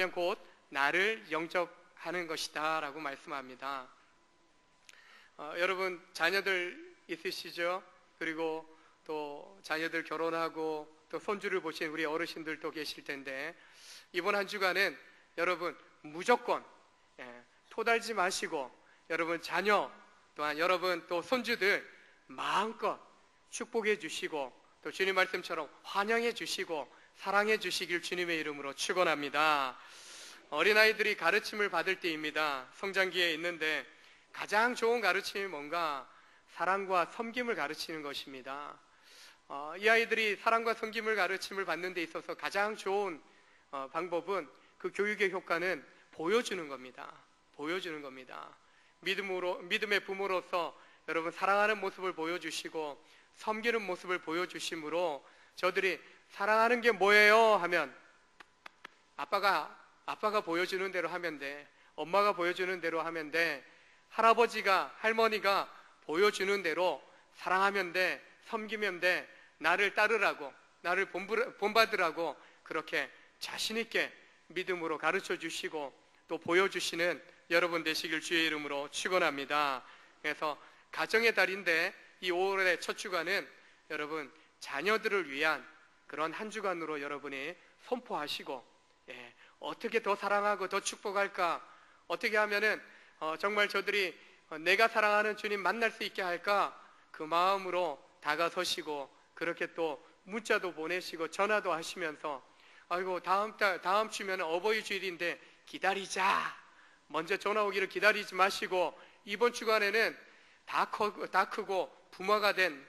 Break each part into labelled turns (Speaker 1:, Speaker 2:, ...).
Speaker 1: 곧 나를 영접하는 것이다 라고 말씀합니다. 여러분 자녀들 있으시죠? 그리고 또 자녀들 결혼하고 또 손주를 보신 우리 어르신들도 계실 텐데, 이번 한 주간은 여러분 무조건 토달지 마시고 여러분 자녀 또한 여러분 또 손주들 마음껏 축복해 주시고 또 주님 말씀처럼 환영해 주시고 사랑해 주시길 주님의 이름으로 축원합니다. 어린아이들이 가르침을 받을 때입니다. 성장기에 있는데 가장 좋은 가르침이 뭔가? 사랑과 섬김을 가르치는 것입니다. 이 아이들이 사랑과 섬김을 가르침을 받는 데 있어서 가장 좋은 방법은, 그 교육의 효과는 보여주는 겁니다. 보여주는 겁니다. 믿음의 부모로서 여러분 사랑하는 모습을 보여주시고 섬기는 모습을 보여주심으로 저들이 사랑하는 게 뭐예요? 하면 아빠가 보여주는 대로 하면 돼. 엄마가 보여주는 대로 하면 돼. 할아버지가 할머니가 보여주는 대로 사랑하면 돼. 섬기면 돼. 나를 따르라고, 나를 본받으라고 그렇게 자신 있게 믿음으로 가르쳐 주시고 또 보여주시는 여러분 되시길 주의 이름으로 축원합니다. 그래서 가정의 달인데 이 5월의 첫 주간은 여러분 자녀들을 위한 그런 한 주간으로 여러분이 선포하시고, 어떻게 더 사랑하고 더 축복할까? 어떻게 하면은 정말 저들이 내가 사랑하는 주님 만날 수 있게 할까? 그 마음으로 다가서시고 그렇게 또 문자도 보내시고 전화도 하시면서, 아이고 다음 주면 어버이 주일인데 기다리자. 먼저 전화 오기를 기다리지 마시고 이번 주간에는 다 크고 부모가 된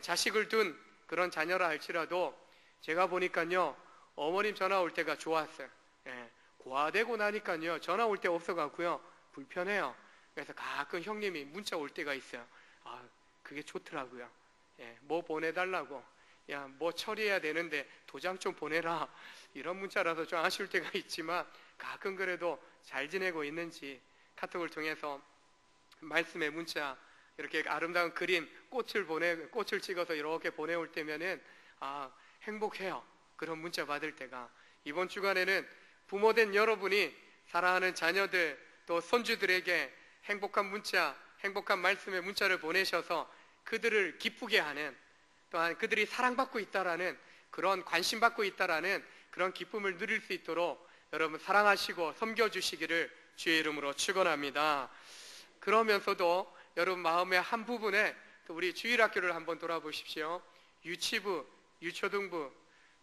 Speaker 1: 자식을 둔 그런 자녀라 할지라도 제가 보니까요 어머님 전화 올 때가 좋았어요. 고아되고 나니까요 전화 올 때 없어갖고요 불편해요. 그래서 가끔 형님이 문자 올 때가 있어요. 그게 좋더라고요. 뭐 보내달라고, 야 뭐 처리해야 되는데 도장 좀 보내라, 이런 문자라서 좀 아쉬울 때가 있지만 가끔 그래도 잘 지내고 있는지 카톡을 통해서 말씀의 문자, 이렇게 아름다운 그림, 꽃을 찍어서 이렇게 보내올 때면은 행복해요. 그런 문자 받을 때가. 이번 주간에는 부모된 여러분이 사랑하는 자녀들 또 손주들에게 행복한 문자, 행복한 말씀의 문자를 보내셔서 그들을 기쁘게 하는, 또한 그들이 사랑받고 있다라는, 그런 관심받고 있다라는 그런 기쁨을 누릴 수 있도록 여러분 사랑하시고 섬겨주시기를 주의 이름으로 축원합니다. 그러면서도 여러분 마음의 한 부분에 또 우리 주일학교를 한번 돌아보십시오. 유치부, 유초등부,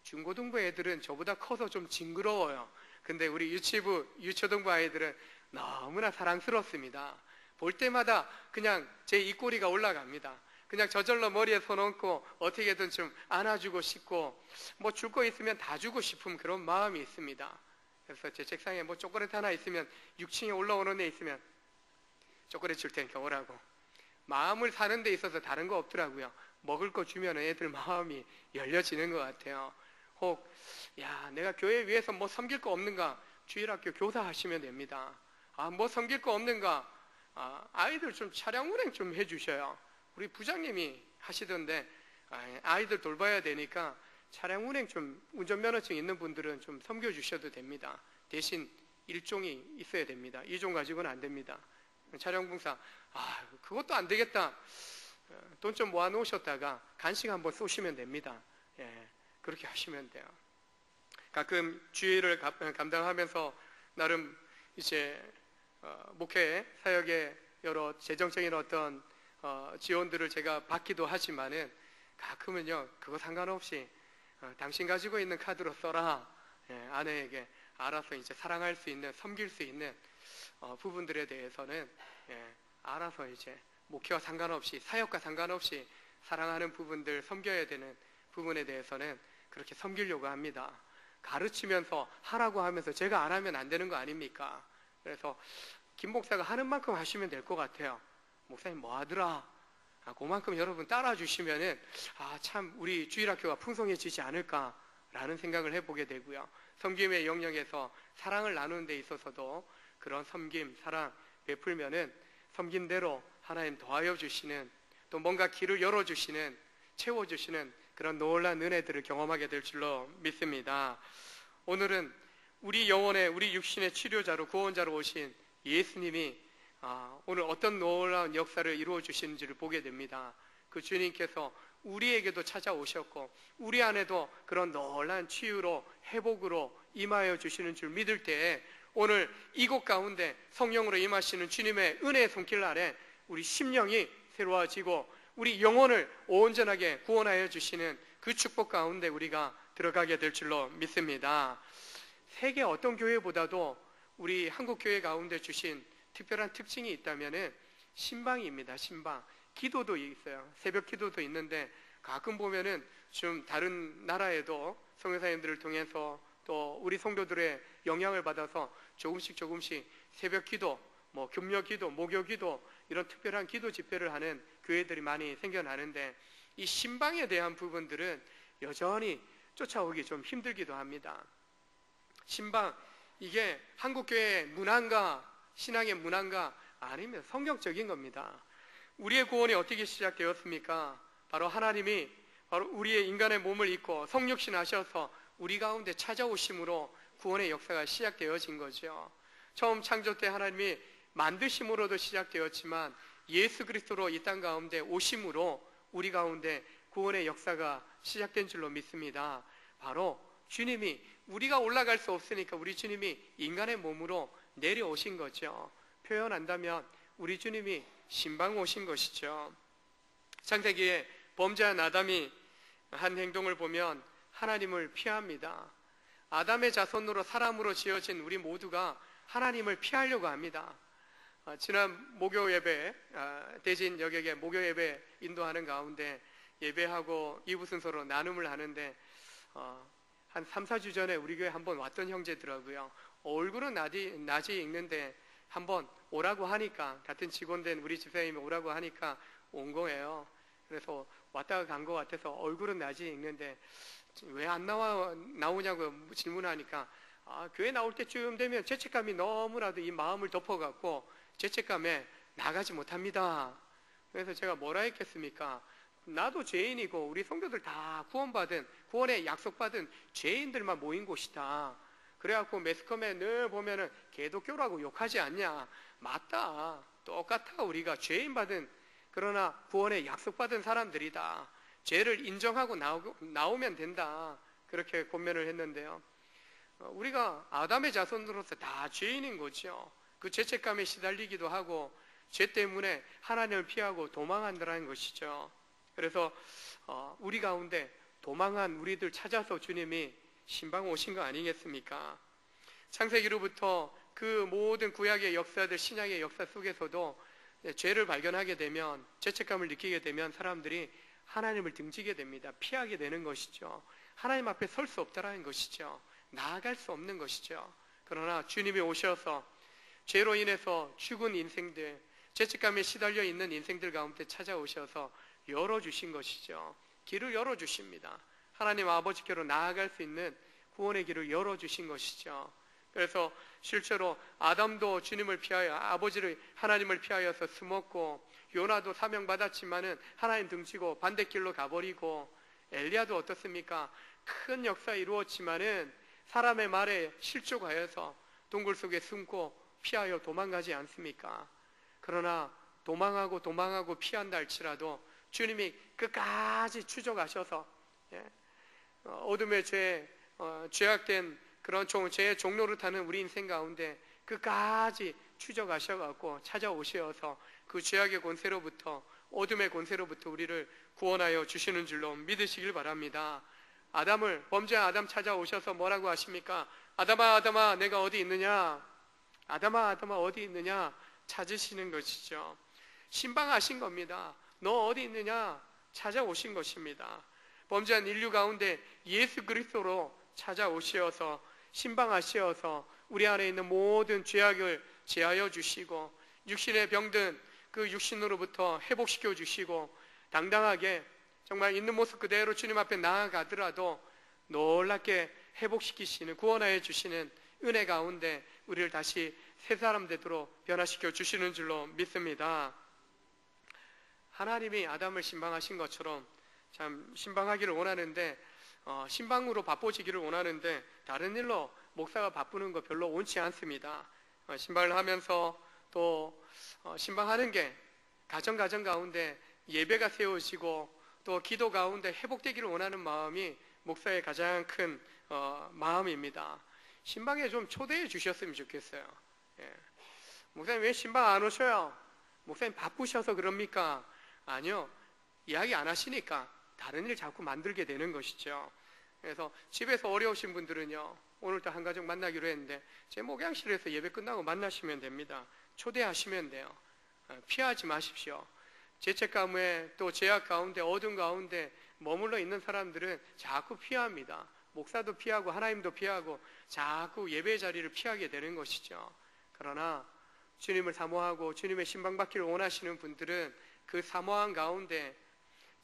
Speaker 1: 중고등부 애들은 저보다 커서 좀 징그러워요. 근데 우리 유치부, 유초등부 아이들은 너무나 사랑스럽습니다. 볼 때마다 그냥 제 입꼬리가 올라갑니다. 그냥 저절로 머리에 손 얹고 어떻게든 좀 안아주고 싶고 뭐 줄 거 있으면 다 주고 싶은 그런 마음이 있습니다. 그래서 제 책상에 뭐 초콜릿 하나 있으면 6층에 올라오는 데 있으면 초콜릿 줄 테니까 오라고. 마음을 사는 데 있어서 다른 거 없더라고요. 먹을 거 주면 애들 마음이 열려지는 것 같아요. 혹 내가 교회 위해서 뭐 섬길 거 없는가? 주일학교 교사 하시면 됩니다. 뭐 섬길 거 없는가? 아이들 좀 차량 운행 좀 해주셔요. 우리 부장님이 하시던데 아이들 돌봐야 되니까 차량 운행 좀, 운전면허증 있는 분들은 좀 섬겨주셔도 됩니다. 대신 1종이 있어야 됩니다. 2종 가지고는 안 됩니다. 차량 봉사, 그것도 안 되겠다. 돈 좀 모아 놓으셨다가 간식 한번 쏘시면 됩니다. 그렇게 하시면 돼요. 가끔 주일을 감당하면서 나름 이제 목회 사역에 여러 재정적인 어떤 지원들을 제가 받기도 하지만은 가끔은요 그거 상관없이 당신 가지고 있는 카드로 써라. 아내에게 알아서 이제 사랑할 수 있는, 섬길 수 있는 부분들에 대해서는 알아서 이제 목회와 상관없이, 사역과 상관없이 사랑하는 부분들, 섬겨야 되는 부분에 대해서는 그렇게 섬기려고 합니다. 가르치면서 하라고 하면서 제가 안 하면 안 되는 거 아닙니까? 그래서 김 목사가 하는 만큼 하시면 될 것 같아요. 목사님 뭐 하더라? 그만큼 여러분 따라 주시면은 참 우리 주일학교가 풍성해지지 않을까라는 생각을 해보게 되고요. 섬김의 영역에서 사랑을 나누는 데 있어서도 그런 섬김, 사랑 베풀면은 섬긴 대로 하나님 더하여 주시는, 또 뭔가 길을 열어주시는, 채워주시는 그런 놀라운 은혜들을 경험하게 될 줄로 믿습니다. 오늘은 우리 영혼의, 우리 육신의 치료자로, 구원자로 오신 예수님이 오늘 어떤 놀라운 역사를 이루어 주시는지를 보게 됩니다. 그 주님께서 우리에게도 찾아오셨고 우리 안에도 그런 놀라운 치유로, 회복으로 임하여 주시는 줄 믿을 때에 오늘 이곳 가운데 성령으로 임하시는 주님의 은혜의 손길 아래 우리 심령이 새로워지고 우리 영혼을 온전하게 구원하여 주시는 그 축복 가운데 우리가 들어가게 될 줄로 믿습니다. 세계 어떤 교회보다도 우리 한국 교회 가운데 주신 특별한 특징이 있다면 신방입니다. 신방. 기도도 있어요. 새벽 기도도 있는데 가끔 보면은 좀 다른 나라에도 선교사님들을 통해서 또 우리 성도들의 영향을 받아서 조금씩 새벽 기도, 금요 기도, 목요 기도 이런 특별한 기도 집회를 하는 교회들이 많이 생겨나는데 이 신방에 대한 부분들은 여전히 쫓아오기 좀 힘들기도 합니다. 신방, 이게 한국교회의 문화인가 신앙의 문화인가 아니면 성경적인 겁니다. 우리의 구원이 어떻게 시작되었습니까? 바로 하나님이 바로 우리의 인간의 몸을 입고 성육신 하셔서 우리 가운데 찾아오심으로 구원의 역사가 시작되어진 거죠. 처음 창조 때 하나님이 만드심으로도 시작되었지만 예수 그리스도로 이 땅 가운데 오심으로 우리 가운데 구원의 역사가 시작된 줄로 믿습니다. 바로 주님이, 우리가 올라갈 수 없으니까 우리 주님이 인간의 몸으로 내려오신 거죠. 표현한다면 우리 주님이 신방 오신 것이죠. 창세기에 범죄한 아담이 한 행동을 보면 하나님을 피합니다. 아담의 자손으로 사람으로 지어진 우리 모두가 하나님을 피하려고 합니다. 지난 목요 예배, 대진 여객에 목요 예배 인도하는 가운데 예배하고 2부 순서로 나눔을 하는데 한 3, 4주 전에 우리 교회 한번 왔던 형제더라고요. 얼굴은 낮이 읽는데 한번 오라고 하니까, 같은 직원 된 우리 집사님이 오라고 하니까 온 거예요. 그래서 왔다가 간 것 같아서 얼굴은 낮이 읽는데 왜 안 나오냐고 질문하니까 교회 나올 때쯤 되면 죄책감이 너무나도 이 마음을 덮어갖고 죄책감에 나가지 못합니다. 그래서 제가 뭐라 했겠습니까? 나도 죄인이고 우리 성도들 다 구원받은, 구원의 약속받은 죄인들만 모인 곳이다. 그래갖고 매스컴에 늘 보면은 개독교라고 욕하지 않냐. 맞다, 똑같아. 우리가 죄인 받은, 그러나 구원의 약속받은 사람들이다. 죄를 인정하고 나오면 된다. 그렇게 권면을 했는데요, 우리가 아담의 자손으로서 다 죄인인 거죠. 그 죄책감에 시달리기도 하고 죄 때문에 하나님을 피하고 도망한다는 것이죠. 그래서 우리 가운데 도망한 우리들 찾아서 주님이 신방 오신 거 아니겠습니까? 창세기로부터 그 모든 구약의 역사들, 신약의 역사 속에서도 죄를 발견하게 되면, 죄책감을 느끼게 되면 사람들이 하나님을 등지게 됩니다. 피하게 되는 것이죠. 하나님 앞에 설 수 없다라는 것이죠. 나아갈 수 없는 것이죠. 그러나 주님이 오셔서 죄로 인해서 죽은 인생들, 죄책감에 시달려 있는 인생들 가운데 찾아오셔서 열어주신 것이죠. 길을 열어주십니다. 하나님 아버지께로 나아갈 수 있는 구원의 길을 열어주신 것이죠. 그래서 실제로 아담도 주님을 피하여, 하나님을 피하여서 숨었고, 요나도 사명받았지만은 하나님 등지고 반대길로 가버리고, 엘리야도 어떻습니까? 큰 역사 이루었지만은 사람의 말에 실족하여서 동굴 속에 숨고 피하여 도망가지 않습니까? 그러나 도망하고 피한다 할지라도 주님이 끝까지 추적하셔서 어둠의 죄악된 그런 죄의 종로를 타는 우리 인생 가운데 끝까지 추적하셔갖고 찾아오셔서 그 죄악의 권세로부터, 어둠의 권세로부터 우리를 구원하여 주시는 줄로 믿으시길 바랍니다. 범죄한 아담 찾아오셔서 뭐라고 하십니까? 아담아 내가 어디 있느냐? 아담아 어디 있느냐? 찾으시는 것이죠. 신방하신 겁니다. 너 어디 있느냐? 찾아오신 것입니다. 범죄한 인류 가운데 예수 그리스도로 찾아오시어서 신방하시어서 우리 안에 있는 모든 죄악을 제하여 주시고, 육신에 병든 그 육신으로부터 회복시켜 주시고, 당당하게 정말 있는 모습 그대로 주님 앞에 나아가더라도 놀랍게 회복시키시는, 구원하여 주시는 은혜 가운데 우리를 다시 새 사람 되도록 변화시켜 주시는 줄로 믿습니다. 하나님이 아담을 신방하신 것처럼 참 신방하기를 원하는데, 신방으로 바빠지기를 원하는데 다른 일로 목사가 바쁘는 거 별로 옳지 않습니다. 신방을 하면서 또 신방하는 게 가정 가운데 예배가 세워지고 또 기도 가운데 회복되기를 원하는 마음이 목사의 가장 큰 마음입니다. 신방에 좀 초대해 주셨으면 좋겠어요. 예. 목사님 왜 신방 안 오셔요? 목사님 바쁘셔서 그럽니까? 아니요. 이야기 안 하시니까 다른 일 자꾸 만들게 되는 것이죠. 그래서 집에서 어려우신 분들은요, 오늘도 한 가족 만나기로 했는데 제 목양실에서 예배 끝나고 만나시면 됩니다. 초대하시면 돼요. 피하지 마십시오. 죄책 가무에 또 죄악 가운데 어둠 가운데 머물러 있는 사람들은 자꾸 피합니다. 목사도 피하고 하나님도 피하고 자꾸 예배 자리를 피하게 되는 것이죠. 그러나 주님을 사모하고 주님의 신방받기를 원하시는 분들은 그 사모한 가운데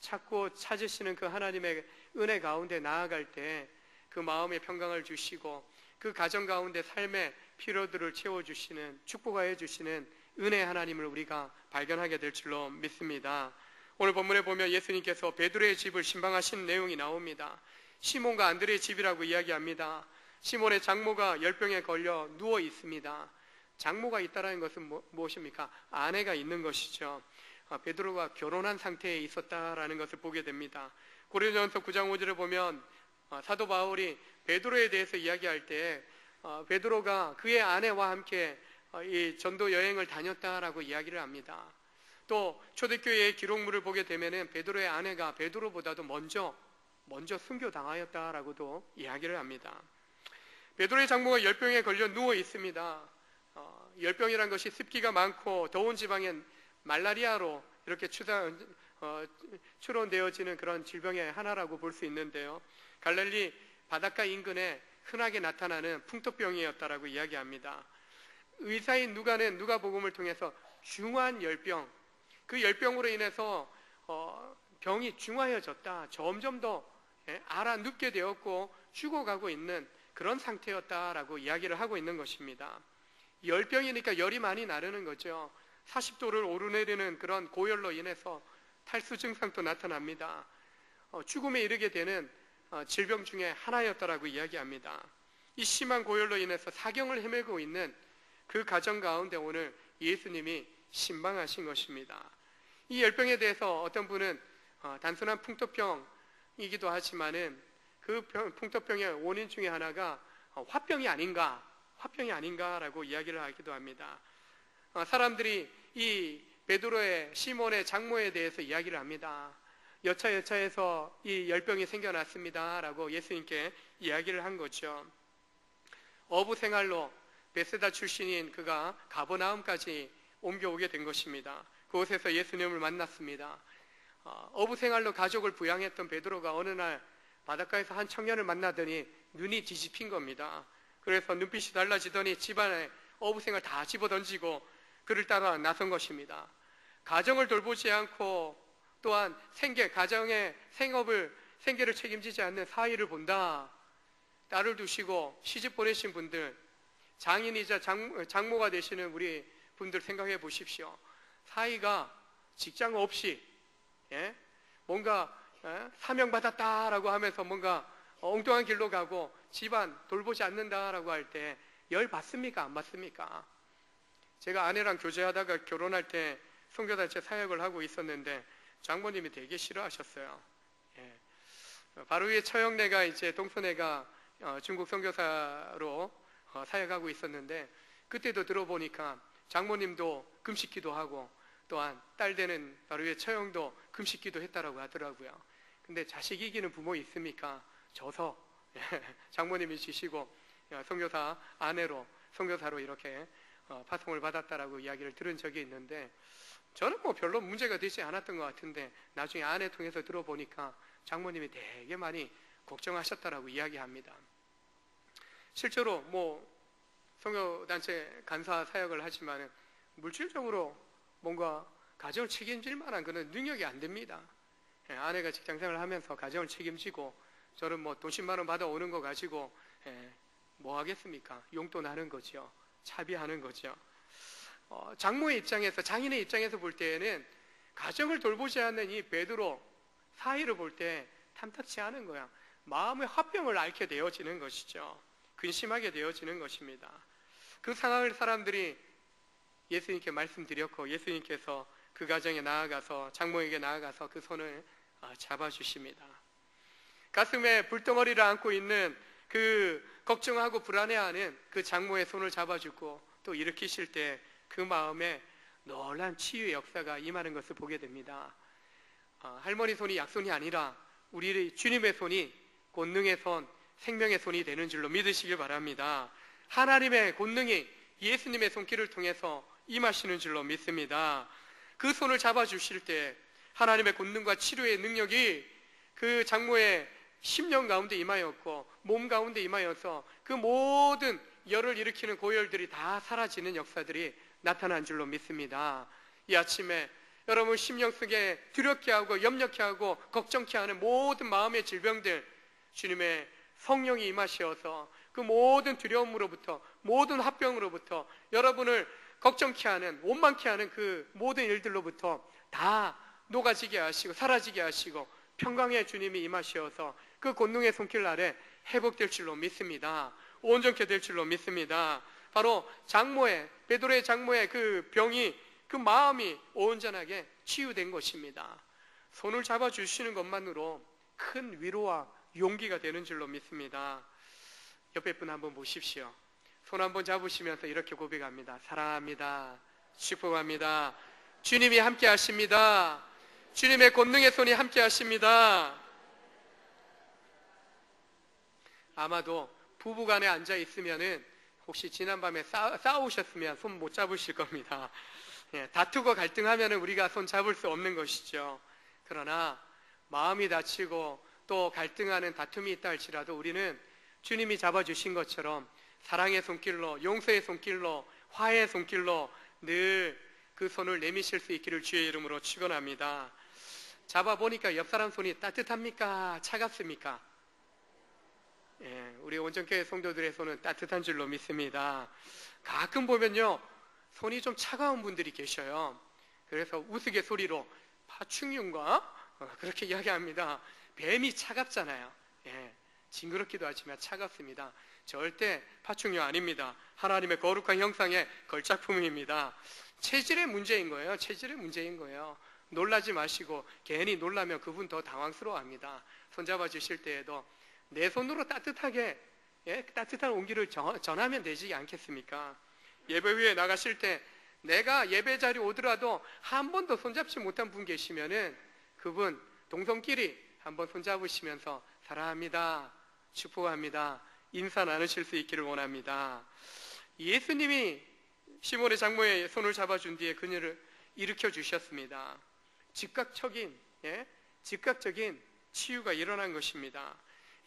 Speaker 1: 찾고 찾으시는 그 하나님의 은혜 가운데 나아갈 때 그 마음의 평강을 주시고 그 가정 가운데 삶의 피로들을 채워주시는, 축복하여 주시는 은혜 하나님을 우리가 발견하게 될 줄로 믿습니다. 오늘 본문에 보면 예수님께서 베드로의 집을 신방하신 내용이 나옵니다. 시몬과 안드레의 집이라고 이야기합니다. 시몬의 장모가 열병에 걸려 누워 있습니다. 장모가 있다는 것은 무엇입니까? 아내가 있는 것이죠. 베드로가 결혼한 상태에 있었다라는 것을 보게 됩니다. 고린도전서 9장 5절에 보면 사도 바울이 베드로에 대해서 이야기할 때 베드로가 그의 아내와 함께 이 전도 여행을 다녔다라고 이야기를 합니다. 또 초대교회의 기록물을 보게 되면은 베드로의 아내가 베드로보다도 먼저 순교당하였다라고도 이야기를 합니다. 베드로의 장모가 열병에 걸려 누워 있습니다. 열병이란 것이 습기가 많고 더운 지방엔 말라리아로 이렇게 추론되어지는 그런 질병의 하나라고 볼 수 있는데요. 갈릴리 바닷가 인근에 흔하게 나타나는 풍토병이었다라고 이야기합니다. 의사인 누가는 누가복음을 통해서 중환 열병, 그 열병으로 인해서 병이 중화해졌다, 점점 더 알아눕게 되었고 죽어가고 있는 그런 상태였다라고 이야기를 하고 있는 것입니다. 열병이니까 열이 많이 나르는 거죠. 40도를 오르내리는 그런 고열로 인해서 탈수 증상도 나타납니다. 죽음에 이르게 되는 질병 중에 하나였다라고 이야기합니다. 이 심한 고열로 인해서 사경을 헤매고 있는 그 가정 가운데 오늘 예수님이 신방하신 것입니다. 이 열병에 대해서 어떤 분은 단순한 풍토병이기도 하지만은 그 풍토병의 원인 중에 하나가 화병이 아닌가라고 이야기를 하기도 합니다. 사람들이 이 베드로의 시몬의 장모에 대해서 이야기를 합니다. 여차여차해서 이 열병이 생겨났습니다 라고 예수님께 이야기를 한 거죠. 어부 생활로 베세다 출신인 그가 가버나움까지 옮겨오게 된 것입니다. 그곳에서 예수님을 만났습니다. 어부 생활로 가족을 부양했던 베드로가 어느 날 바닷가에서 한 청년을 만나더니 눈이 뒤집힌 겁니다. 그래서 눈빛이 달라지더니 집안에 어부 생활 다 집어던지고 그를 따라 나선 것입니다. 가정을 돌보지 않고 또한 가정의 생계를 책임지지 않는 사위를 본다. 딸을 두시고 시집 보내신 분들, 장인이자 장모가 되시는 우리 분들 생각해 보십시오. 사위가 직장 없이 뭔가 사명받았다라고 하면서 뭔가 엉뚱한 길로 가고 집안 돌보지 않는다라고 할 때 열 받습니까? 안 받습니까? 제가 아내랑 교제하다가 결혼할 때 선교단체 사역을 하고 있었는데 장모님이 되게 싫어하셨어요. 바로 위에 처형네가 이제 동서네가 중국 선교사로 사역하고 있었는데 그때도 들어보니까 장모님도 금식기도 하고 또한 딸 되는 바로 위에 처형도 금식기도 했다라고 하더라고요. 근데 자식 이기는 부모 있습니까? 져서 장모님이 지시고 선교사 아내로 선교사로 이렇게 파송을 받았다라고 이야기를 들은 적이 있는데 저는 뭐 별로 문제가 되지 않았던 것 같은데 나중에 아내 통해서 들어보니까 장모님이 되게 많이 걱정하셨다라고 이야기합니다. 실제로 뭐 선교단체 간사 사역을 하지만 물질적으로 뭔가 가정을 책임질 만한 그런 능력이 안 됩니다. 아내가 직장생활을 하면서 가정을 책임지고 저는 뭐 돈 10만 원 받아오는 거 가지고 뭐 하겠습니까? 용돈 하는 거죠. 차비하는 거죠. 장모의 입장에서, 장인의 입장에서 볼 때에는 가정을 돌보지 않는 이 베드로 사이를 볼 때 탐탁치 않은 거야. 마음의 화병을 앓게 되어지는 것이죠. 근심하게 되어지는 것입니다. 그 상황을 사람들이 예수님께 말씀드렸고 예수님께서 그 가정에 나아가서 장모에게 나아가서 그 손을 잡아주십니다. 가슴에 불덩어리를 안고 있는 그 걱정하고 불안해하는 그 장모의 손을 잡아주고 또 일으키실 때 그 마음에 놀란 치유의 역사가 임하는 것을 보게 됩니다. 할머니 손이 약손이 아니라 우리 주님의 손이 권능의 손, 생명의 손이 되는 줄로 믿으시길 바랍니다. 하나님의 권능이 예수님의 손길을 통해서 임하시는 줄로 믿습니다. 그 손을 잡아주실 때 하나님의 권능과 치료의 능력이 그 장모의 심령 가운데 임하였고 몸 가운데 임하여서 그 모든 열을 일으키는 고열들이 다 사라지는 역사들이 나타난 줄로 믿습니다. 이 아침에 여러분 심령 속에 두렵게 하고 염려케 하고 걱정케 하는 모든 마음의 질병들 주님의 성령이 임하시어서 그 모든 두려움으로부터 모든 화병으로부터 여러분을 걱정케 하는 원망케 하는 그 모든 일들로부터 다 녹아지게 하시고 사라지게 하시고 평강의 주님이 임하시어서 그 권능의 손길 아래 회복될 줄로 믿습니다. 온전케 될 줄로 믿습니다. 바로 장모의 베드로의 장모의 그 병이 그 마음이 온전하게 치유된 것입니다. 손을 잡아주시는 것만으로 큰 위로와 용기가 되는 줄로 믿습니다. 옆에 분 한번 보십시오. 손 한번 잡으시면서 이렇게 고백합니다. 사랑합니다. 축복합니다. 주님이 함께 하십니다. 주님의 권능의 손이 함께 하십니다. 아마도 부부간에 앉아 있으면은 혹시 지난밤에 싸우셨으면 손 못 잡으실 겁니다. 다투고 갈등하면 우리가 손 잡을 수 없는 것이죠. 그러나 마음이 다치고 또 갈등하는 다툼이 있다 할지라도 우리는 주님이 잡아주신 것처럼 사랑의 손길로 용서의 손길로 화해의 손길로 늘 그 손을 내미실 수 있기를 주의 이름으로 축원합니다. 잡아보니까 옆 사람 손이 따뜻합니까? 차갑습니까? 우리 온전교회 성도들의 손은 따뜻한 줄로 믿습니다. 가끔 보면요 손이 좀 차가운 분들이 계셔요. 그래서 우스갯소리로 파충류인가? 그렇게 이야기합니다. 뱀이 차갑잖아요. 징그럽기도 하지만 차갑습니다. 절대 파충류 아닙니다. 하나님의 거룩한 형상의 걸작품입니다. 체질의 문제인 거예요. 체질의 문제인 거예요. 놀라지 마시고 괜히 놀라면 그분 더 당황스러워합니다. 손잡아 주실 때에도 내 손으로 따뜻하게 따뜻한 온기를 전하면 되지 않겠습니까? 예배 후에 나가실 때 내가 예배 자리 오더라도 한 번도 손잡지 못한 분 계시면은 그분 동성끼리 한번 손잡으시면서 사랑합니다, 축복합니다, 인사 나누실 수 있기를 원합니다. 예수님이 시몬의 장모의 손을 잡아준 뒤에 그녀를 일으켜 주셨습니다. 즉각적인 치유가 일어난 것입니다.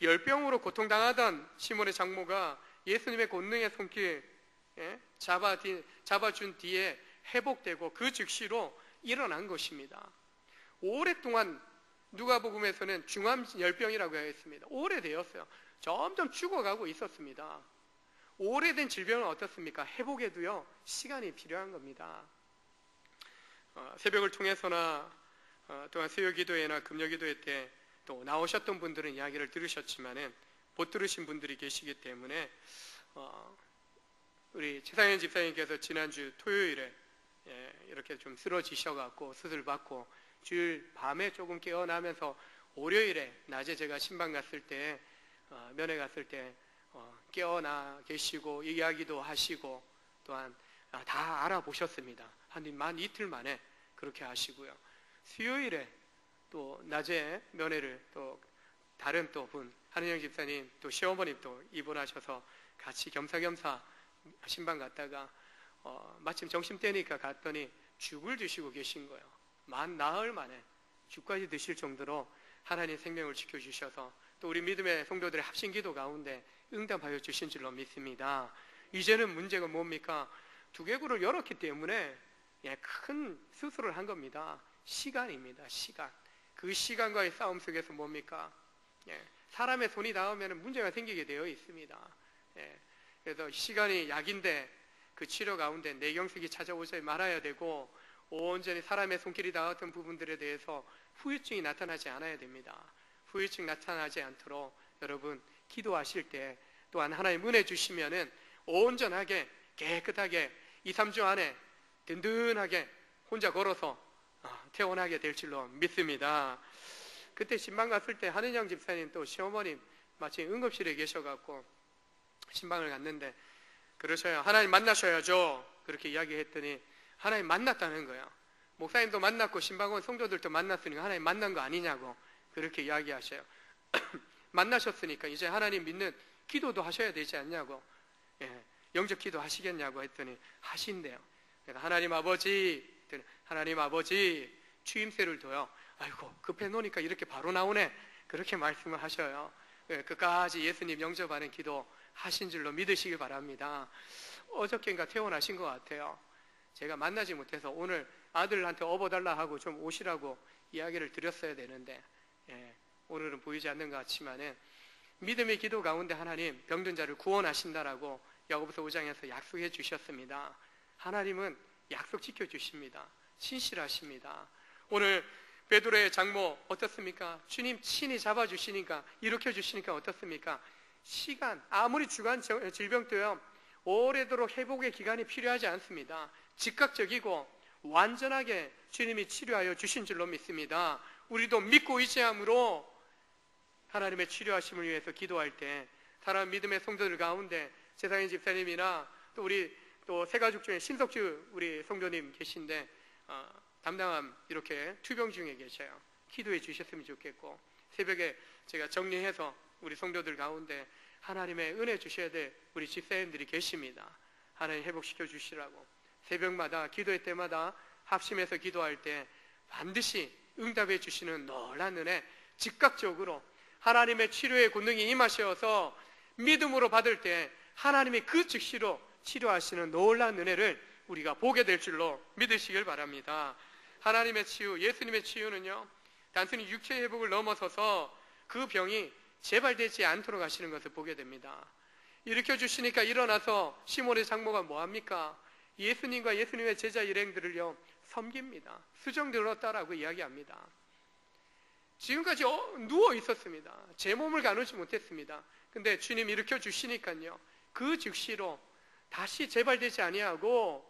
Speaker 1: 열병으로 고통당하던 시몬의 장모가 예수님의 권능의 손길 잡아준 뒤에 회복되고 그 즉시로 일어난 것입니다. 오랫동안 누가복음에서는 중암열병이라고 했습니다. 오래되었어요. 점점 죽어가고 있었습니다. 오래된 질병은 어떻습니까? 회복에도요 시간이 필요한 겁니다. 새벽을 통해서나 또한 수요기도회나 금요기도회 때 또 나오셨던 분들은 이야기를 들으셨지만은 못 들으신 분들이 계시기 때문에 우리 최상현 집사님께서 지난주 토요일에 이렇게 좀 쓰러지셔갖고 수술 받고 주일 밤에 조금 깨어나면서 월요일에 낮에 제가 신방 갔을 때 면회 갔을 때 깨어나 계시고 이야기도 하시고 또한 다 알아보셨습니다. 만 이틀 만에 그렇게 하시고요. 수요일에 또 낮에 면회를 또 다른 또 분 한은영 집사님 또 시어머님 또 입원하셔서 같이 겸사겸사 신방 갔다가 마침 점심때니까 갔더니 죽을 드시고 계신 거예요. 만 나흘 만에 죽까지 드실 정도로 하나님 생명을 지켜주셔서 또 우리 믿음의 성도들의 합심기도 가운데 응답하여 주신 줄로 믿습니다. 이제는 문제가 뭡니까? 두개골을 열었기 때문에 큰 수술을 한 겁니다. 시간입니다. 시간. 그 시간과의 싸움 속에서 뭡니까? 사람의 손이 닿으면 문제가 생기게 되어 있습니다. 그래서 시간이 약인데 그 치료 가운데 내경색이 찾아오지 말아야 되고 온전히 사람의 손길이 닿았던 부분들에 대해서 후유증이 나타나지 않아야 됩니다. 후유증 나타나지 않도록 여러분 기도하실 때 또한 하나님 은혜 주시면은 온전하게 깨끗하게 2, 3주 안에 든든하게 혼자 걸어서 퇴원하게 될 줄로 믿습니다. 그때 신방 갔을 때 한은영 집사님 또 시어머님 마치 응급실에 계셔갖고 신방을 갔는데 그러셔요. 하나님 만나셔야죠. 그렇게 이야기했더니 하나님 만났다는 거예요. 목사님도 만났고 신방원 성도들도 만났으니까 하나님 만난 거 아니냐고 그렇게 이야기하셔요. 만나셨으니까 이제 하나님 믿는 기도도 하셔야 되지 않냐고, 영적 기도 하시겠냐고 했더니 하신대요. 그래서 하나님 아버지 추임새를 둬요. 아이고 급해 놓으니까 이렇게 바로 나오네, 그렇게 말씀을 하셔요. 끝까지 예수님 영접하는 기도 하신 줄로 믿으시길 바랍니다. 어저께인가 퇴원하신 것 같아요. 제가 만나지 못해서 오늘 아들한테 업어달라 하고 좀 오시라고 이야기를 드렸어야 되는데 오늘은 보이지 않는 것 같지만은 믿음의 기도 가운데 하나님 병든 자를 구원하신다라고 야고보서 5장에서 약속해 주셨습니다. 하나님은 약속 지켜주십니다. 신실하십니다. 오늘 베드로의 장모 어떻습니까? 주님 친히 잡아주시니까 일으켜주시니까 어떻습니까? 시간, 아무리 주간 질병도요 오래도록 회복의 기간이 필요하지 않습니다. 즉각적이고 완전하게 주님이 치료하여 주신 줄로 믿습니다. 우리도 믿고 의지함으로 하나님의 치료하심을 위해서 기도할 때 사랑하는 믿음의 성도들 가운데 재상인 집사님이나 또 우리 또 새가족 중에 신석주 우리 성도님 계신데 담당함 이렇게 투병 중에 계셔요. 기도해 주셨으면 좋겠고 새벽에 제가 정리해서 우리 성도들 가운데 하나님의 은혜 주셔야 될 우리 집사님들이 계십니다. 하나님 회복시켜 주시라고 새벽마다 기도회 때마다 합심해서 기도할 때 반드시 응답해 주시는 놀라운 은혜, 즉각적으로 하나님의 치료의 권능이 임하셔서 믿음으로 받을 때 하나님이 그 즉시로 치료하시는 놀라운 은혜를 우리가 보게 될 줄로 믿으시길 바랍니다. 하나님의 치유, 예수님의 치유는요 단순히 육체의 회복을 넘어서서 그 병이 재발되지 않도록 하시는 것을 보게 됩니다. 일으켜주시니까 일어나서 시몬의 장모가 뭐합니까? 예수님과 예수님의 제자 일행들을요 섬깁니다. 수정 들었다라고 이야기합니다. 지금까지 누워 있었습니다. 제 몸을 가누지 못했습니다. 근데 주님 일으켜주시니까요 그 즉시로 다시 재발되지 아니하고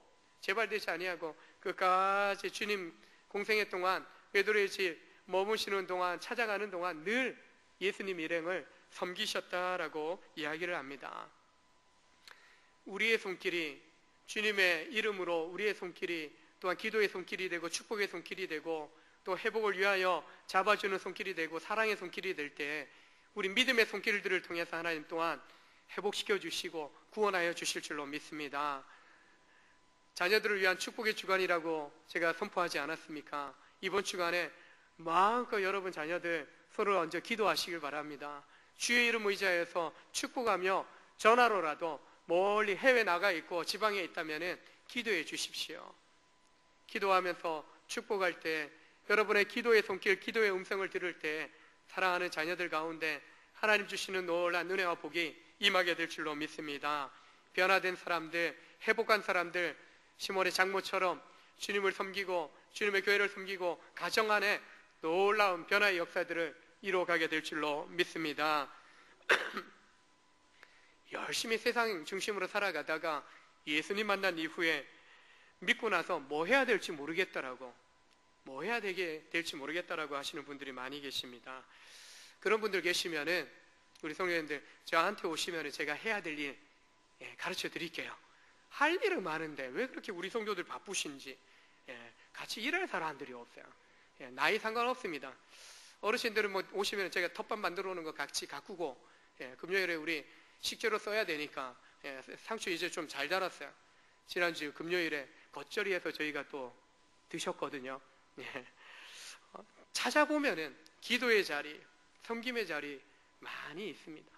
Speaker 1: 끝까지 주님 공생애 동안 베드로의 집 머무시는 동안 찾아가는 동안 늘 예수님 일행을 섬기셨다라고 이야기를 합니다. 우리의 손길이 주님의 이름으로 우리의 손길이 또한 기도의 손길이 되고 축복의 손길이 되고 또 회복을 위하여 잡아주는 손길이 되고 사랑의 손길이 될 때 우리 믿음의 손길들을 통해서 하나님 또한 회복시켜 주시고 구원하여 주실 줄로 믿습니다. 자녀들을 위한 축복의 주간이라고 제가 선포하지 않았습니까? 이번 주간에 마음껏 여러분 자녀들 서로 얹어 기도하시길 바랍니다. 주의 이름 의지하여서 축복하며 전화로라도 멀리 해외 나가 있고 지방에 있다면 기도해 주십시오. 기도하면서 축복할 때 여러분의 기도의 손길, 기도의 음성을 들을 때 사랑하는 자녀들 가운데 하나님 주시는 놀라운 은혜와 복이 임하게 될 줄로 믿습니다. 변화된 사람들, 회복한 사람들, 시몬의 장모처럼 주님을 섬기고 주님의 교회를 섬기고 가정 안에 놀라운 변화의 역사들을 이루어가게 될 줄로 믿습니다. 열심히 세상 중심으로 살아가다가 예수님 만난 이후에 믿고 나서 뭐 해야 될지 모르겠다라고 하시는 분들이 많이 계십니다. 그런 분들 계시면은 우리 성도님들 저한테 오시면은 제가 해야 될 일 가르쳐 드릴게요. 할 일은 많은데 왜 그렇게 우리 성도들 바쁘신지 같이 일할 사람들이 없어요. 나이 상관없습니다. 어르신들은 뭐 오시면 제가 텃밭 만들어 오는 거 같이 가꾸고 금요일에 우리 식재료 써야 되니까 상추 이제 좀 잘 자랐어요. 지난주 금요일에 겉절이해서 저희가 또 드셨거든요. 찾아보면은 기도의 자리, 섬김의 자리 많이 있습니다.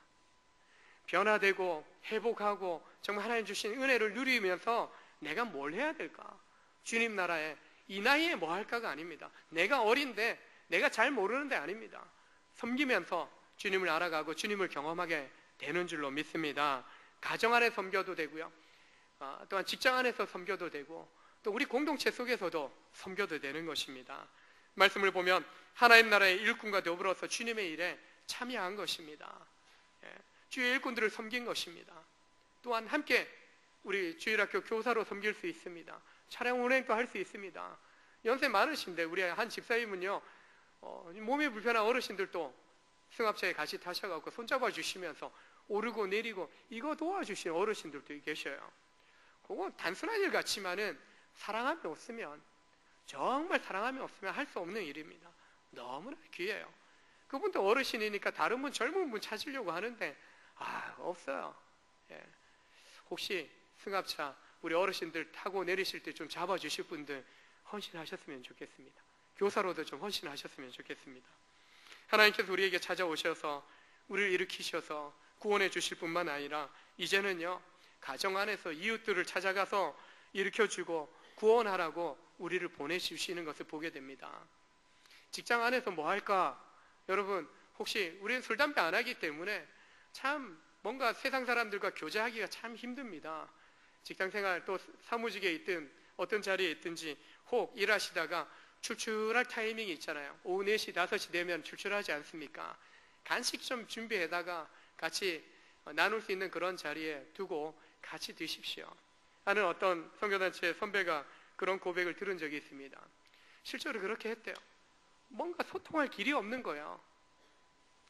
Speaker 1: 변화되고 회복하고 정말 하나님 주신 은혜를 누리면서 내가 뭘 해야 될까? 주님 나라에 이 나이에 뭐 할까가 아닙니다. 내가 어린데 내가 잘 모르는데 아닙니다. 섬기면서 주님을 알아가고 주님을 경험하게 되는 줄로 믿습니다. 가정 안에 섬겨도 되고요. 또한 직장 안에서 섬겨도 되고 또 우리 공동체 속에서도 섬겨도 되는 것입니다. 말씀을 보면 하나님 나라의 일꾼과 더불어서 주님의 일에 참여한 것입니다. 주의 일꾼들을 섬긴 것입니다. 또한 함께 우리 주일학교 교사로 섬길 수 있습니다. 차량 운행도 할 수 있습니다. 연세 많으신데 우리 한 집사님은요, 몸이 불편한 어르신들도 승합차에 같이 타셔갖고 손잡아 주시면서 오르고 내리고 이거 도와주시는 어르신들도 계셔요. 그거 단순한 일 같지만은 사랑함이 없으면, 정말 사랑함이 없으면 할 수 없는 일입니다. 너무나 귀해요. 그분도 어르신이니까 다른 분, 젊은 분 찾으려고 하는데 없어요. 예. 혹시 승합차 우리 어르신들 타고 내리실 때 좀 잡아주실 분들 헌신하셨으면 좋겠습니다. 교사로도 좀 헌신하셨으면 좋겠습니다. 하나님께서 우리에게 찾아오셔서 우리를 일으키셔서 구원해 주실 뿐만 아니라 이제는요, 가정 안에서 이웃들을 찾아가서 일으켜주고 구원하라고 우리를 보내주시는 것을 보게 됩니다. 직장 안에서 뭐 할까? 여러분, 혹시 우리는 술, 담배 안 하기 때문에 참 뭔가 세상 사람들과 교제하기가 참 힘듭니다. 직장생활 또 사무직에 있든 어떤 자리에 있든지 혹 일하시다가 출출할 타이밍이 있잖아요. 오후 4시, 5시 되면 출출하지 않습니까? 간식 좀 준비해다가 같이 나눌 수 있는 그런 자리에 두고 같이 드십시오 하는 어떤 선교단체 선배가 그런 고백을 들은 적이 있습니다. 실제로 그렇게 했대요. 뭔가 소통할 길이 없는 거예요.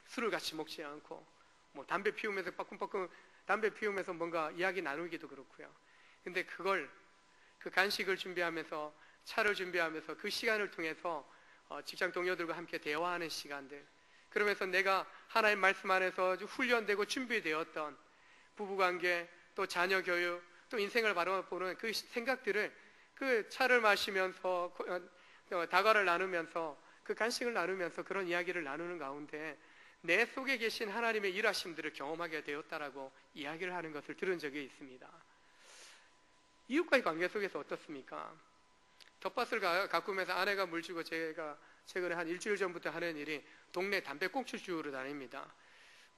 Speaker 1: 술을 같이 먹지 않고 뭐 담배 피우면서 빠끔빠끔 담배 피우면서 뭔가 이야기 나누기도 그렇고요. 근데 그 간식을 준비하면서 차를 준비하면서 그 시간을 통해서 직장 동료들과 함께 대화하는 시간들, 그러면서 내가 하나님 말씀 안에서 훈련되고 준비되었던 부부관계, 또 자녀 교육, 또 인생을 바라보는 그 생각들을 그 차를 마시면서 다과를 나누면서 그 간식을 나누면서 그런 이야기를 나누는 가운데 내 속에 계신 하나님의 일하심들을 경험하게 되었다라고 이야기를 하는 것을 들은 적이 있습니다. 이웃과의 관계 속에서 어떻습니까? 텃밭을 가꾸면서 아내가 물주고 제가 최근에 한 일주일 전부터 하는 일이 동네 담배꽁초 주우러 다닙니다.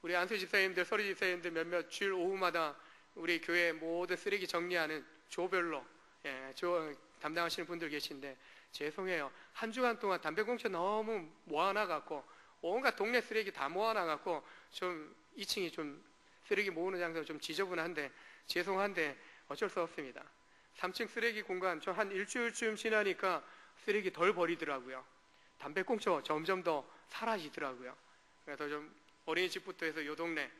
Speaker 1: 우리 안수 집사님들, 서리 집사님들 몇몇 주일 오후마다 우리 교회 모든 쓰레기 정리하는 조별로 담당하시는 분들 계신데 죄송해요. 한 주간 동안 담배꽁초 너무 모아놔갖고 온갖 동네 쓰레기 다 모아놔갖고 좀 2층이 좀 쓰레기 모으는 장소가 좀 지저분한데 죄송한데 어쩔 수 없습니다. 3층 쓰레기 공간 저 한 일주일쯤 지나니까 쓰레기 덜 버리더라고요. 담배꽁초 점점 더 사라지더라고요. 그래서 좀 어린이집부터 해서 요 동네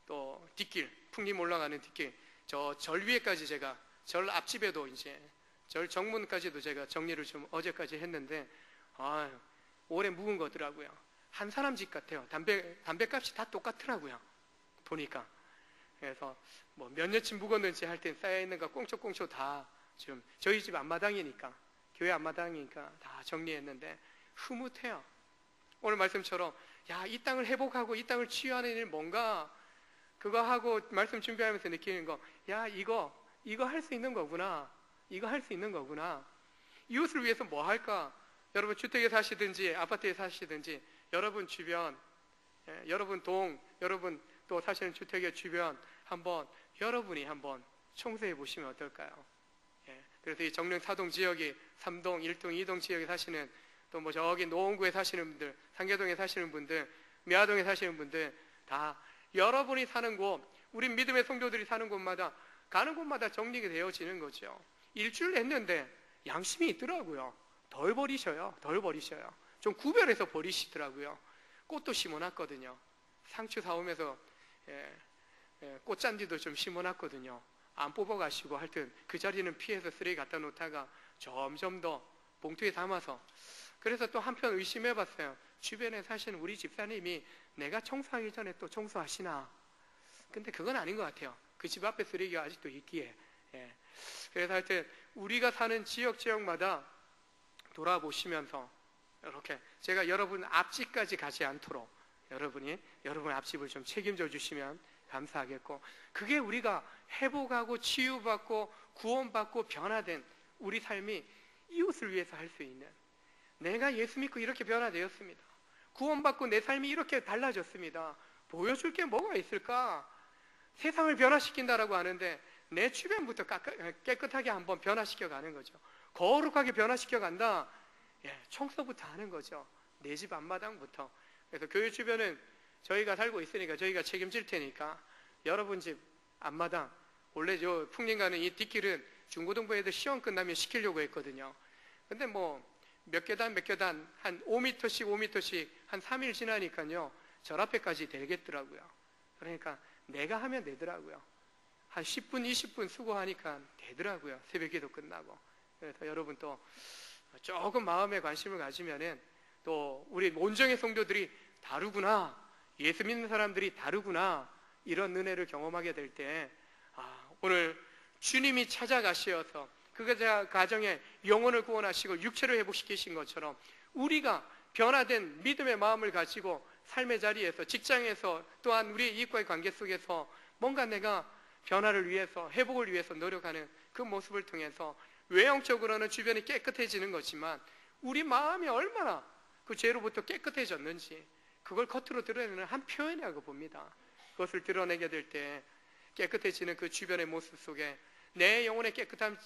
Speaker 1: 또 뒷길, 풍림 올라가는 뒷길, 저 절 위에까지 제가 절 앞집에도 이제 절 정문까지도 제가 정리를 좀 어제까지 했는데 오래 묵은 거더라고요. 한 사람 집 같아요. 담배값이 다 똑같더라고요. 보니까. 그래서 뭐 몇 년쯤 묵었는지 할 땐 쌓여있는 거 꽁초꽁초 다 지금 저희 집 앞마당이니까, 교회 앞마당이니까 다 정리했는데 흐뭇해요. 오늘 말씀처럼 이 땅을 회복하고 이 땅을 치유하는 일 뭔가 그거 하고 말씀 준비하면서 느끼는 거, 이거 할 수 있는 거구나. 이거 할 수 있는 거구나. 이웃을 위해서 뭐 할까? 여러분 주택에 사시든지 아파트에 사시든지 여러분 주변, 여러분 동, 여러분 또 사시는 주택의 주변 여러분이 한번 청소해 보시면 어떨까요? 그래서 이 정릉 4동 지역이 3동, 1동, 2동 지역에 사시는 또 뭐 저기 노원구에 사시는 분들, 상계동에 사시는 분들, 미아동에 사시는 분들 다 여러분이 사는 곳, 우리 믿음의 성도들이 사는 곳마다 가는 곳마다 정리가 되어지는 거죠. 일주일 했는데 양심이 있더라고요. 덜 버리셔요. 좀 구별해서 버리시더라고요. 꽃도 심어놨거든요. 상추 사오면서 꽃잔디도 좀 심어놨거든요. 안 뽑아가시고 하여튼 그 자리는 피해서 쓰레기 갖다 놓다가 점점 더 봉투에 담아서, 그래서 또 한편 의심해봤어요. 주변에 사시는 우리 집사님이 내가 청소하기 전에 또 청소하시나? 근데 그건 아닌 것 같아요. 그 집 앞에 쓰레기가 아직도 있기에. 그래서 하여튼 우리가 사는 지역마다 돌아보시면서 이렇게 제가 여러분 앞집까지 가지 않도록 여러분 앞집을 좀 책임져 주시면 감사하겠고, 그게 우리가 회복하고 치유받고 구원받고 변화된 우리 삶이 이웃을 위해서 할 수 있는, 내가 예수 믿고 이렇게 변화되었습니다. 구원받고 내 삶이 이렇게 달라졌습니다. 보여줄 게 뭐가 있을까? 세상을 변화시킨다라고 하는데 내 주변부터 깨끗하게 한번 변화시켜 가는 거죠. 거룩하게 변화시켜 간다. 청소부터 하는 거죠. 내 집 앞마당부터. 그래서 교회 주변은 저희가 살고 있으니까 저희가 책임질 테니까 여러분 집 앞마당, 원래 저 풍림 가는 이 뒷길은 중고등부 애들 시험 끝나면 시키려고 했거든요. 근데 뭐 몇 계단 한 5m씩 5m씩 한 3일 지나니까요 절 앞에까지 되겠더라고요. 그러니까 내가 하면 되더라고요. 한 10분 20분 수고하니까 되더라고요. 새벽기도 끝나고. 그래서 여러분 또 조금 마음에 관심을 가지면은 또 우리 온정의 성도들이 다르구나, 예수 믿는 사람들이 다르구나, 이런 은혜를 경험하게 될 때 오늘 주님이 찾아가시어서 그 가정에 영혼을 구원하시고 육체를 회복시키신 것처럼 우리가 변화된 믿음의 마음을 가지고 삶의 자리에서, 직장에서, 또한 우리의 이익과의 관계 속에서 뭔가 내가 변화를 위해서, 회복을 위해서 노력하는 그 모습을 통해서 외형적으로는 주변이 깨끗해지는 거지만 우리 마음이 얼마나 그 죄로부터 깨끗해졌는지 그걸 겉으로 드러내는 한 표현이라고 봅니다. 그것을 드러내게 될 때 깨끗해지는 그 주변의 모습 속에 내 영혼의 깨끗함,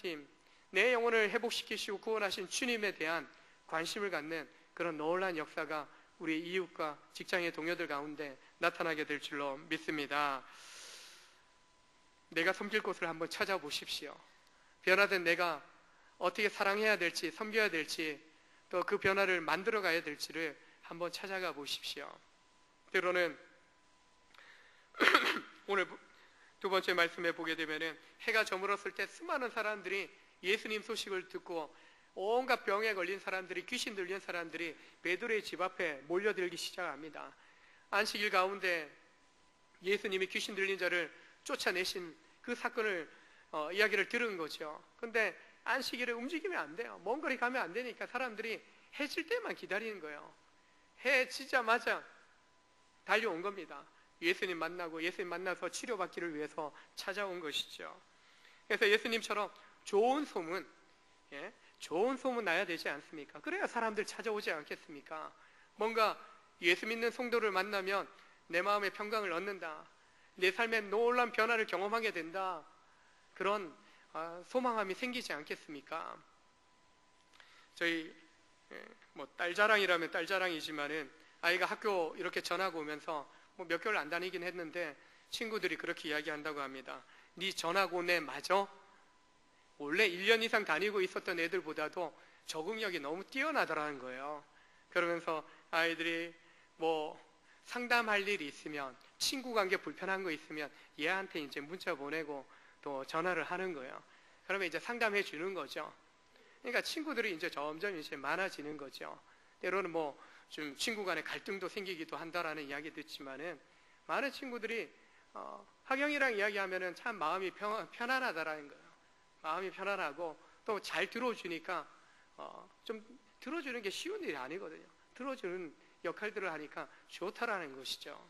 Speaker 1: 내 영혼을 회복시키시고 구원하신 주님에 대한 관심을 갖는 그런 놀라운 역사가 우리 이웃과 직장의 동료들 가운데 나타나게 될 줄로 믿습니다. 내가 섬길 곳을 한번 찾아보십시오. 변화된 내가 어떻게 사랑해야 될지, 섬겨야 될지, 또 그 변화를 만들어 가야 될지를 한번 찾아가 보십시오. 때로는 오늘 두 번째 말씀에 보게 되면은 해가 저물었을 때 수많은 사람들이 예수님 소식을 듣고 온갖 병에 걸린 사람들이, 귀신 들린 사람들이 베드로의 집 앞에 몰려들기 시작합니다. 안식일 가운데 예수님이 귀신 들린 자를 쫓아내신 그 사건을 이야기를 들은 거죠. 근데 안식일에 움직이면 안 돼요. 먼 거리 가면 안 되니까 사람들이 해 질 때만 기다리는 거예요. 해 지자마자 달려온 겁니다. 예수님 만나고 예수님 만나서 치료받기를 위해서 찾아온 것이죠. 그래서 예수님처럼 좋은 소문, 좋은 소문 나야 되지 않습니까? 그래야 사람들 찾아오지 않겠습니까? 뭔가 예수 믿는 성도를 만나면 내 마음에 평강을 얻는다, 내 삶에 놀라운 변화를 경험하게 된다, 그런 소망함이 생기지 않겠습니까? 저희 뭐 딸 자랑이라면 딸 자랑이지만은 아이가 학교 이렇게 전학 오면서 뭐 몇 개월 안 다니긴 했는데 친구들이 그렇게 이야기한다고 합니다. 네 전학 온 애 맞아? 원래 1년 이상 다니고 있었던 애들보다도 적응력이 너무 뛰어나더라는 거예요. 그러면서 아이들이 뭐 상담할 일이 있으면, 친구 관계 불편한 거 있으면 얘한테 이제 문자 보내고 또 전화를 하는 거예요. 그러면 이제 상담해 주는 거죠. 그러니까 친구들이 이제 점점 이제 많아지는 거죠. 때로는 뭐 좀 친구 간의 갈등도 생기기도 한다라는 이야기 듣지만은 많은 친구들이 하경이랑 이야기하면은 참 마음이 편안하다라는 거예요. 마음이 편안하고 또 잘 들어주니까 좀 들어주는 게 쉬운 일이 아니거든요. 들어주는 역할들을 하니까 좋다라는 것이죠.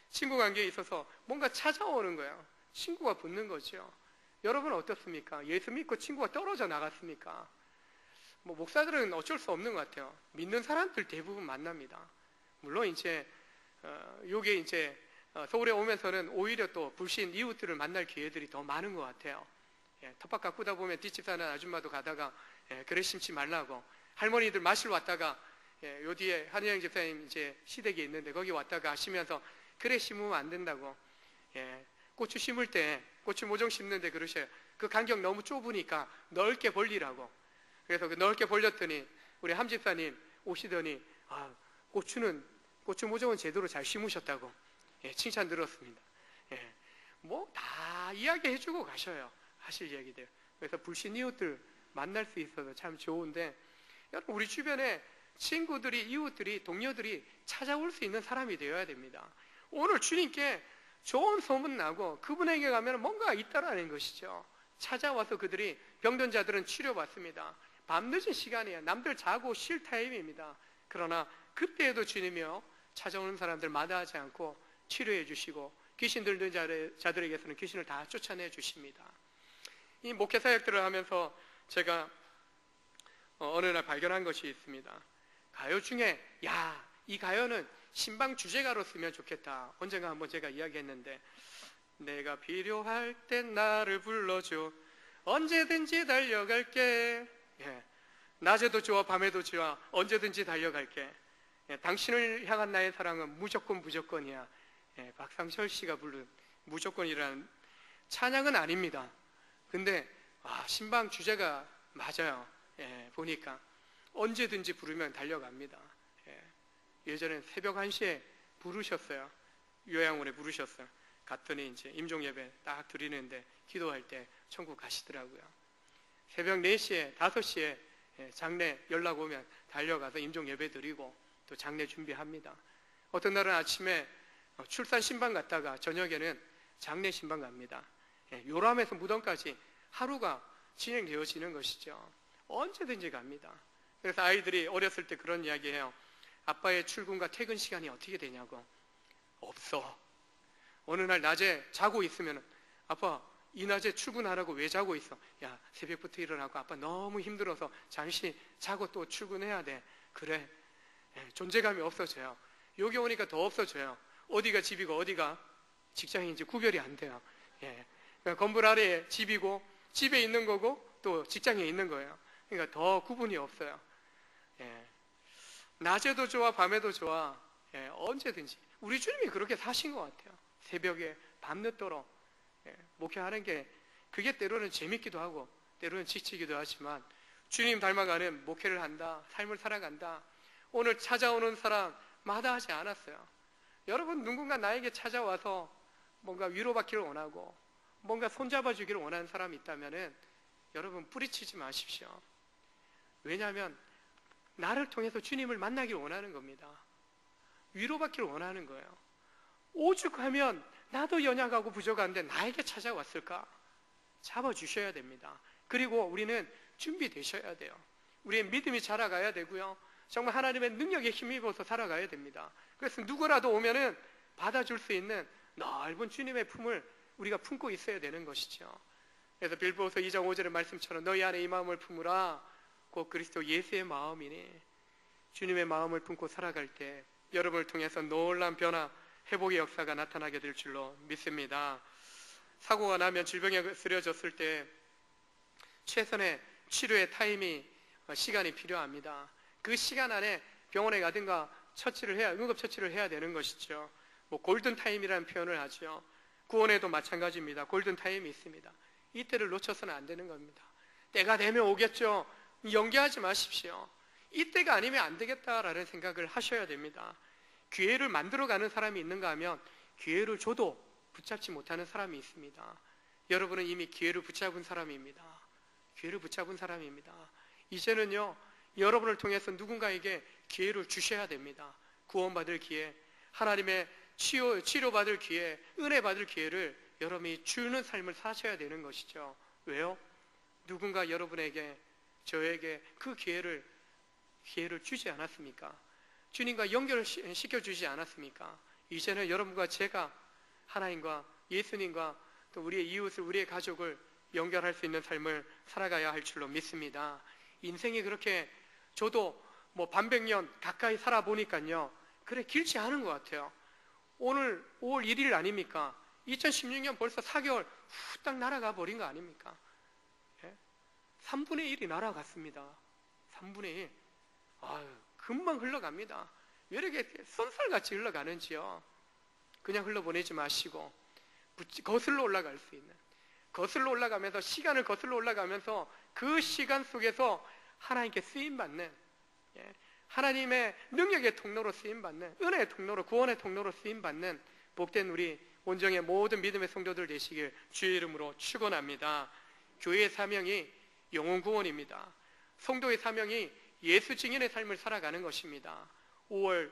Speaker 1: 친구 관계에 있어서 뭔가 찾아오는 거예요. 친구가 붙는 거죠. 여러분은 어떻습니까? 예수 믿고 친구가 떨어져 나갔습니까? 뭐 목사들은 어쩔 수 없는 것 같아요. 믿는 사람들 대부분 만납니다. 물론 이제 요게 이제 서울에 오면서는 오히려 또 불신 이웃들을 만날 기회들이 더 많은 것 같아요. 텃밭 가꾸다 보면 뒷집 사는 아줌마도 가다가 그래 심지 말라고, 할머니들 마실 왔다가 요 뒤에 한의영 집사님 이제 시댁이 있는데 거기 왔다가 하시면서 그래 심으면 안 된다고, 고추 심을 때 고추 모종 심는데 그러셔요. 그 간격 너무 좁으니까 넓게 벌리라고. 그래서 그 넓게 벌렸더니 우리 함 집사님 오시더니 고추 모종은 제대로 잘 심으셨다고 칭찬 들었습니다. 뭐 다 이야기해주고 가셔요. 하실 이야기들. 그래서 불신 이웃들 만날 수 있어서 참 좋은데, 여러분 우리 주변에 친구들이, 이웃들이, 동료들이 찾아올 수 있는 사람이 되어야 됩니다. 오늘 주님께 좋은 소문 나고 그분에게 가면 뭔가 있다라는 것이죠. 찾아와서 그들이, 병든 자들은 치료받습니다. 밤늦은 시간이에요. 남들 자고 쉴 타임입니다. 그러나 그때에도 주님이요 찾아오는 사람들 마다하지 않고 치료해 주시고 귀신 들린 자들에게서는 귀신을 다 쫓아내 주십니다. 이 목회 사역들을 하면서 제가 어느 날 발견한 것이 있습니다. 가요 중에 이 가요는 신방 주제가로 쓰면 좋겠다. 언젠가 한번 제가 이야기했는데, 내가 필요할 땐 나를 불러줘, 언제든지 달려갈게. 낮에도 좋아 밤에도 좋아 언제든지 달려갈게. 당신을 향한 나의 사랑은 무조건이야. 박상철 씨가 부른 무조건이라는 찬양은 아닙니다. 근데 신방 주제가 맞아요. 보니까 언제든지 부르면 달려갑니다. 예전엔 새벽 1시에 부르셨어요. 요양원에 부르셨어요. 갔더니 이제 임종 예배 딱 드리는데 기도할 때 천국 가시더라고요. 새벽 4시에 5시에 장례 연락 오면 달려가서 임종 예배 드리고 또 장례 준비합니다. 어떤 날은 아침에 출산 신방 갔다가 저녁에는 장례 신방 갑니다. 요람에서 무덤까지 하루가 진행되어지는 것이죠. 언제든지 갑니다. 그래서 아이들이 어렸을 때 그런 이야기해요. 아빠의 출근과 퇴근 시간이 어떻게 되냐고. 없어. 어느 날 낮에 자고 있으면 아빠 이 낮에 출근하라고 왜 자고 있어? 야, 새벽부터 일어나고 아빠 너무 힘들어서 잠시 자고 또 출근해야 돼. 그래. 존재감이 없어져요. 여기 오니까 더 없어져요. 어디가 집이고 어디가 직장인지 구별이 안 돼요. 그러니까 건물 아래에 집이고 집에 있는 거고 또 직장에 있는 거예요. 그러니까 더 구분이 없어요. 낮에도 좋아 밤에도 좋아. 언제든지 우리 주님이 그렇게 사신 것 같아요. 새벽에 밤늦도록 목회하는 게 그게 때로는 재밌기도 하고 때로는 지치기도 하지만 주님 닮아가는 목회를 한다, 삶을 살아간다. 오늘 찾아오는 사람 마다하지 않았어요. 여러분, 누군가 나에게 찾아와서 뭔가 위로받기를 원하고 뭔가 손잡아 주기를 원하는 사람이 있다면 여러분 뿌리치지 마십시오. 왜냐하면 나를 통해서 주님을 만나기를 원하는 겁니다. 위로받기를 원하는 거예요. 오죽하면 나도 연약하고 부족한데 나에게 찾아왔을까? 잡아주셔야 됩니다. 그리고 우리는 준비되셔야 돼요. 우리의 믿음이 자라가야 되고요. 정말 하나님의 능력에 힘입어서 살아가야 됩니다. 그래서 누구라도 오면은 받아줄 수 있는 넓은 주님의 품을 우리가 품고 있어야 되는 것이죠. 그래서 빌보서 2장 5절의 말씀처럼 너희 안에 이 마음을 품으라. 곧 그리스도 예수의 마음이니 주님의 마음을 품고 살아갈 때 여러분을 통해서 놀라운 변화, 회복의 역사가 나타나게 될 줄로 믿습니다. 사고가 나면 질병에 쓰려졌을 때 최선의 치료의 시간이 필요합니다. 그 시간 안에 병원에 가든가 응급처치를 해야 되는 것이죠. 골든타임이라는 표현을 하죠. 구원에도 마찬가지입니다. 골든타임이 있습니다. 이때를 놓쳐서는 안 되는 겁니다. 때가 되면 오겠죠. 연기하지 마십시오. 이때가 아니면 안 되겠다라는 생각을 하셔야 됩니다. 기회를 만들어가는 사람이 있는가 하면 기회를 줘도 붙잡지 못하는 사람이 있습니다. 여러분은 이미 기회를 붙잡은 사람입니다. 기회를 붙잡은 사람입니다. 이제는요, 여러분을 통해서 누군가에게 기회를 주셔야 됩니다. 구원받을 기회, 하나님의 치료받을 기회, 은혜 받을 기회를 여러분이 주는 삶을 사셔야 되는 것이죠. 왜요? 누군가 여러분에게, 저에게 그 기회를 주지 않았습니까? 주님과 연결을 시켜주지 않았습니까? 이제는 여러분과 제가 하나님과 예수님과 또 우리의 이웃을, 우리의 가족을 연결할 수 있는 삶을 살아가야 할 줄로 믿습니다. 인생이 그렇게 저도 반백년 가까이 살아보니까요, 그래 길지 않은 것 같아요. 오늘 5월 1일 아닙니까? 2016년 벌써 4개월 후딱 날아가 버린 거 아닙니까? 3분의 1이 날아갔습니다. 3분의 1. 아유, 금방 흘러갑니다. 왜 이렇게 쏜살같이 흘러가는지요. 그냥 흘러보내지 마시고 거슬러 올라갈 수 있는, 거슬러 올라가면서, 시간을 거슬러 올라가면서 그 시간 속에서 하나님께 쓰임받는, 하나님의 능력의 통로로 쓰임받는, 은혜의 통로로, 구원의 통로로 쓰임받는 복된 우리 온정의 모든 믿음의 성도들 되시길 주의 이름으로 축원합니다. 교회의 사명이 영혼 구원입니다. 성도의 사명이 예수 증인의 삶을 살아가는 것입니다. 5월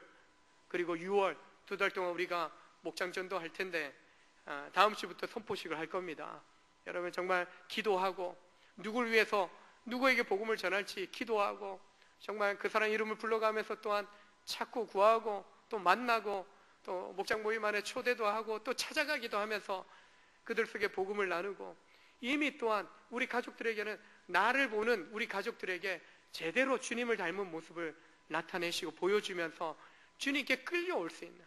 Speaker 1: 그리고 6월 2달 동안 우리가 목장전도 할 텐데 다음 주부터 선포식을 할 겁니다. 여러분 정말 기도하고, 누구를 위해서 누구에게 복음을 전할지 기도하고, 정말 그 사람 이름을 불러가면서 또한 찾고 구하고 또 만나고 또 목장 모임 안에 초대도 하고 또 찾아가기도 하면서 그들 속에 복음을 나누고, 이미 또한 우리 가족들에게는, 나를 보는 우리 가족들에게 제대로 주님을 닮은 모습을 나타내시고 보여주면서 주님께 끌려올 수 있는,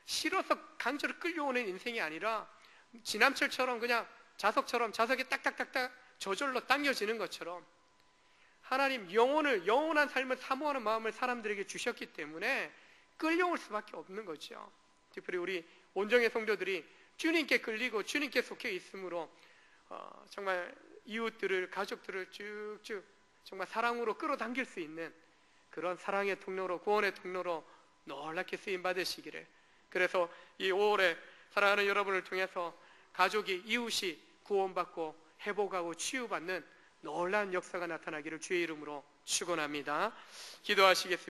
Speaker 1: 싫어서 강제로 끌려오는 인생이 아니라 지남철처럼 그냥 자석에 딱딱딱딱 저절로 당겨지는 것처럼 하나님 영원한 삶을 사모하는 마음을 사람들에게 주셨기 때문에 끌려올 수밖에 없는 거죠. 특별히 우리 온정의 성도들이 주님께 끌리고 주님께 속해 있으므로 정말 이웃들을, 가족들을 쭉쭉 정말 사랑으로 끌어당길 수 있는 그런 사랑의 통로로, 구원의 통로로 놀랍게 쓰임 받으시기를. 그래서 이 5월에 사랑하는 여러분을 통해서 가족이, 이웃이 구원받고 회복하고 치유받는 놀라운 역사가 나타나기를 주의 이름으로 축원합니다. 기도하시겠습니다.